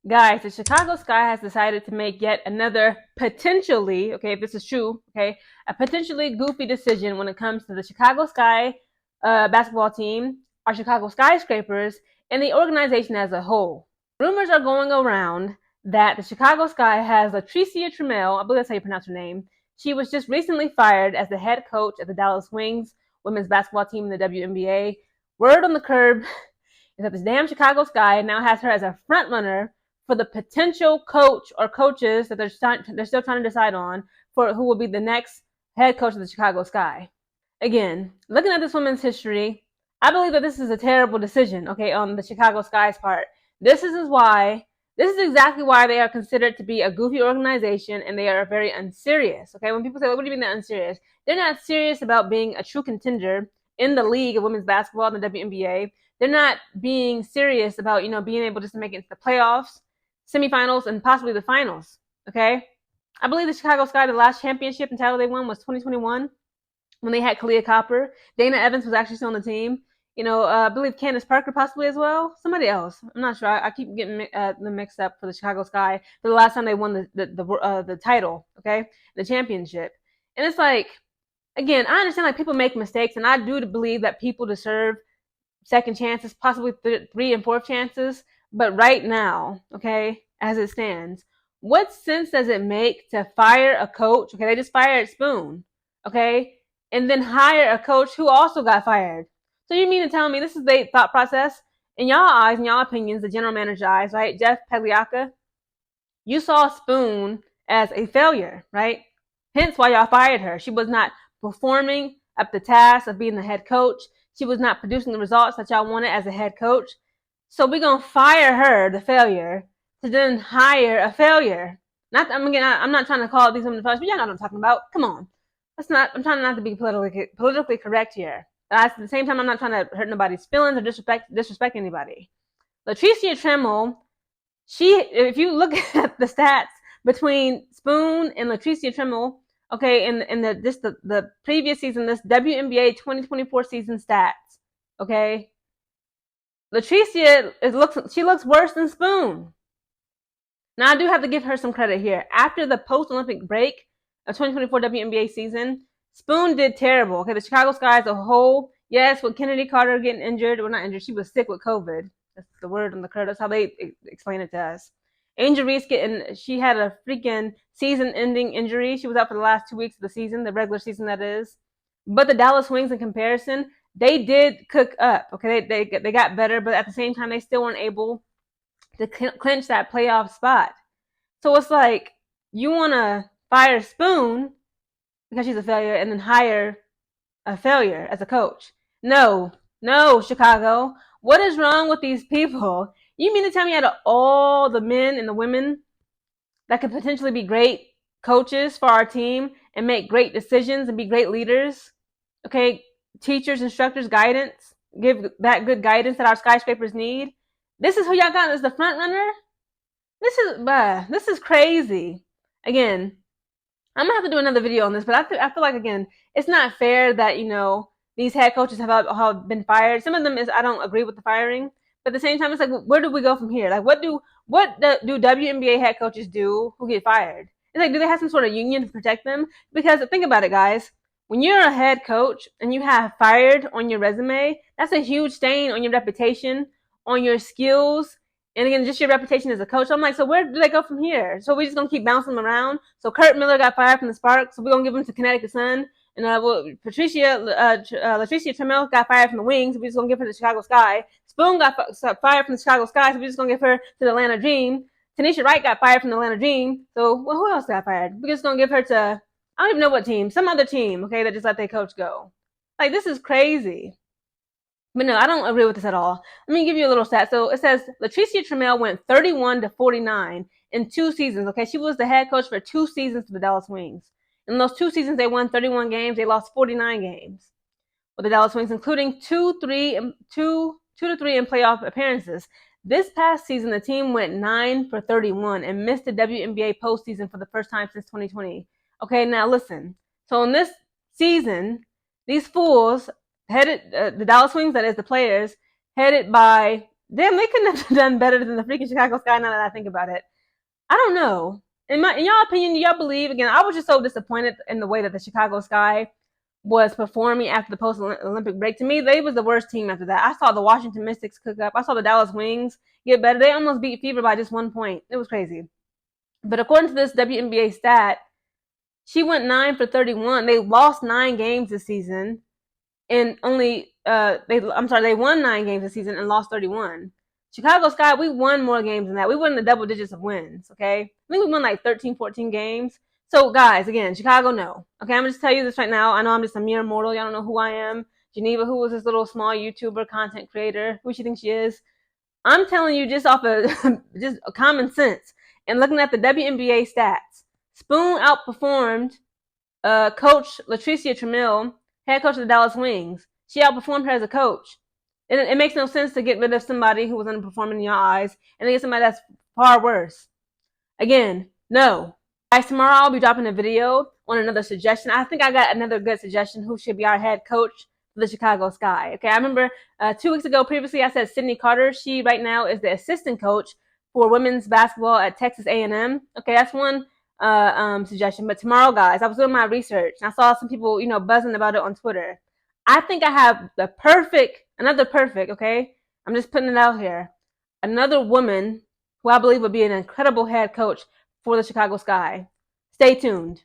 Guys, the Chicago Sky has decided to make yet another potentially, okay, if this is true, okay, a potentially goofy decision when it comes to the Chicago Sky basketball team, our Chicago Skyscrapers, and the organization as a whole. Rumors are going around that the Chicago Sky has Latricia Trammel, I believe that's how you pronounce her name. She was just recently fired as the head coach of the Dallas Wings women's basketball team in the WNBA. Word on the curb is that this damn Chicago Sky now has her as a front runner for the potential coach or coaches that they're still trying to decide on for who will be the next head coach of the Chicago Sky. Again, looking at this woman's history, I believe that this is a terrible decision, okay, on the Chicago Sky's part. This is exactly why they are considered to be a goofy organization, and they are very unserious, okay? When people say, what do you mean they're unserious? They're not serious about being a true contender in the league of women's basketball in the WNBA. They're not being serious about, being able just to make it into the playoffs, semifinals, and possibly the finals, okay? I believe the Chicago Sky, the last championship and title they won was 2021 when they had Kalia Copper. Dana Evans was actually still on the team. I believe Candace Parker possibly as well. Somebody else. I'm not sure. I keep getting them mixed up for the Chicago Sky for the last time they won the title, okay, the championship. And it's like, again, I understand like people make mistakes, and I do believe that people deserve second chances, possibly three and fourth chances. But right now, okay, as it stands, what sense does it make to fire a coach? Okay, they just fired Spoon, okay, and then hire a coach who also got fired. So you mean to tell me this is the thought process in y'all eyes, in y'all opinions, the general manager's eyes, right? Jeff Pagliacca, you saw Spoon as a failure, right? Hence why y'all fired her. She was not performing up the task of being the head coach. She was not producing the results that y'all wanted as a head coach. So we're gonna fire her, the failure, to then hire a failure. I'm not trying to call these women failures, but y'all know what I'm talking about. Come on. I'm trying not to be politically correct here. But at the same time, I'm not trying to hurt nobody's feelings or disrespect anybody. Latricia Trammel, if you look at the stats between Spoon and Latricia Trammel, okay, in the previous season, this WNBA 2024 season stats, okay, Latricia looks worse than Spoon. Now I do have to give her some credit here. After the post-Olympic break of 2024 WNBA season, Spoon did terrible. Okay, the Chicago Sky as a whole, yes, with Kennedy Carter getting injured, well, not injured, she was sick with COVID. That's the word on the curve. That's how they explain it to us. Angel Reese she had a freaking season-ending injury. She was out for the last 2 weeks of the season, the regular season that is. But the Dallas Wings, in comparison, they did cook up. Okay, they got better, but at the same time, they still weren't able to clinch that playoff spot. So it's like you want to fire Spoon because she's a failure and then hire a failure as a coach. No, Chicago. What is wrong with these people? You mean to tell me out of all the men and the women that could potentially be great coaches for our team and make great decisions and be great leaders, okay, teachers, instructors, guidance, give that good guidance that our skyscrapers need, this is who y'all got as the front runner? This is crazy. Again, I'm gonna have to do another video on this, but I feel like, again, it's not fair that these head coaches have been fired. Some of them I don't agree with the firing, but at the same time, it's like, where do we go from here? Like, what do WNBA head coaches do who get fired? It's like, do they have some sort of union to protect them? Because think about it, guys. When you're a head coach and you have fired on your resume, that's a huge stain on your reputation, on your skills, and again, just your reputation as a coach. I'm like, so where do they go from here? So we're just gonna keep bouncing them around. So Kurt Miller got fired from the Sparks, so we're gonna give him to Connecticut Sun. And Latricia Trammel got fired from the Wings, so we're just gonna give her to the Chicago Sky. Spoon got fired from the Chicago Sky, so we're just gonna give her to the Atlanta Dream. Tanisha Wright got fired from the Atlanta Dream, so who else got fired? We're just gonna give her to, I don't even know what team, some other team, okay, that just let their coach go. Like, this is crazy. But no, I don't agree with this at all. Let me give you a little stat. So it says Latricia Trammel went 31-49 in 2 seasons. Okay, she was the head coach for 2 seasons for the Dallas Wings. In those 2 seasons, they won 31 games. They lost 49 games with the Dallas Wings, including 2 to 3 in playoff appearances. This past season, the team went 9-31 and missed the WNBA postseason for the first time since 2020. Okay, now listen. So in this season, these fools headed the Dallas Wings, that is the players, headed by Damn, they couldn't have done better than the freaking Chicago Sky now that I think about it. I don't know. In y'all opinion, do y'all believe? Again, I was just so disappointed in the way that the Chicago Sky was performing after the post Olympic break. To me, they was the worst team after that. I saw the Washington Mystics cook up. I saw the Dallas Wings get better. They almost beat Fever by just 1 point. It was crazy. But according to this WNBA stat, she went 9 for 31. They lost 9 games this season, and they won 9 games this season and lost 31. Chicago Sky, we won more games than that. We won in the double digits of wins, okay? I think we won like 13, 14 games. So, guys, again, Chicago, no. Okay, I'm going to just tell you this right now. I know I'm just a mere mortal. Y'all don't know who I am. Geneva, who was this little small YouTuber, content creator, who she thinks she is. I'm telling you just off of just common sense and looking at the WNBA stats. Spoon outperformed coach Latricia Trammel, head coach of the Dallas Wings. She outperformed her as a coach. It makes no sense to get rid of somebody who was underperforming in your eyes and then get somebody that's far worse. Again, no. Guys, tomorrow I'll be dropping a video on another suggestion. I think I got another good suggestion who should be our head coach for the Chicago Sky. Okay, I remember 2 weeks ago previously I said Sydney Carter. She right now is the assistant coach for women's basketball at Texas A&M. Okay, that's one suggestion. But tomorrow, guys, I was doing my research and I saw some people, buzzing about it on Twitter. I think I have another perfect, okay? I'm just putting it out here. Another woman who I believe would be an incredible head coach for the Chicago Sky. Stay tuned.